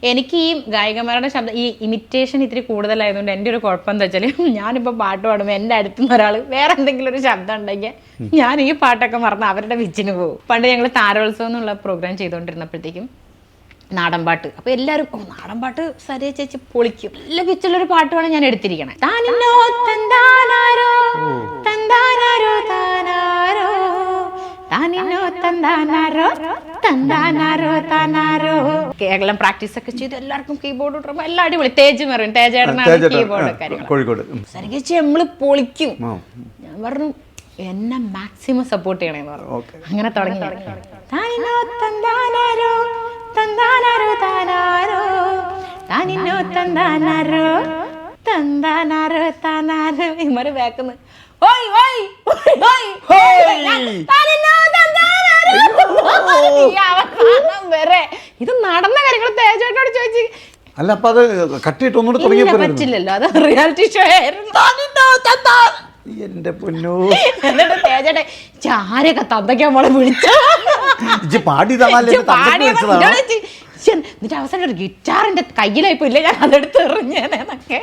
എനിക്ക് ഈ ഗായികമാരുടെ ശബ്ദം ഈ ഇമിറ്റേഷൻ ഇത്തിരി കൂടുതലായതുകൊണ്ട് എൻ്റെ ഒരു കുഴപ്പം എന്താ വെച്ചാൽ ഞാനിപ്പോൾ പാട്ട് പാടുമ്പോൾ എൻ്റെ അടുത്തുനിന്ന് ഒരാൾ വേറെ എന്തെങ്കിലും ഒരു ശബ്ദം ഉണ്ടെങ്കിൽ ഞാൻ ഈ പാട്ടൊക്കെ മറന്ന് അവരുടെ വിച്ചിന് പോകും. പണ്ട് ഞങ്ങൾ താരോത്സവം എന്നുള്ള പ്രോഗ്രാം ചെയ്തുകൊണ്ടിരുന്നപ്പോഴത്തേക്കും നാടൻപാട്ട്, അപ്പോൾ എല്ലാവരും നാടൻപാട്ട് സരിയ ചേച്ചി പൊളിക്കും, നല്ല പിച്ചുള്ളൊരു പാട്ടുമാണ് ഞാൻ എടുത്തിരിക്കണേ. താനിന്നോ തന്താനാരോ തന്താനാരോ താനാരോ താനിന്നോ തന്താനാരോ തന്താനാരോ താനാരോ. കേരളം പ്രാക്ടീസ് ഒക്കെ ചെയ്ത് എല്ലാവർക്കും കീബോർഡ് ഡ്രം എല്ലാം അടിപൊളി. തേജേടനാണ് കീബോർഡ് കാര്യങ്ങൾ. സരികേച്ചി നമ്മള് പൊളിക്കും. ഞാൻ പറഞ്ഞു എന്നെ മാക്സിമം സപ്പോർട്ട് ചെയ്യണേന്ന് പറഞ്ഞു. അങ്ങനെ തുടങ്ങി. താനിന്നോ തന്താനാരോ തന്താനാരോ താനാരോ താനിന്നോ തന്താനാരോ തന്താനാരോ താനാരോ. ഇവര് വേക്കുന്നു വരെ ഇത് നടന്ന കാര്യങ്ങൾ തേജേട്ടനോട് ചോദിച്ചു. അല്ല അപ്പൊ അത് കട്ടിയിട്ട് ഒന്നുകൂടെ തുടങ്ങിയപ്പോ പറ്റില്ലല്ലോ, അത് റിയാലിറ്റി ഷോ ആയിരുന്നു. എന്റെ പൊന്നോ, എന്നിട്ട് തേജേട്ടെ ചാരൊക്കെ തന്തയ്ക്കാൻ മോളെ വിളിച്ചു എന്നിട്ട് അവസാനം ഒരു ഗിറ്റാറിന്റെ കയ്യിലായിപ്പോ ഇല്ല ഞാൻ അതെടുത്ത് എറിഞ്ഞേനൊക്കെ.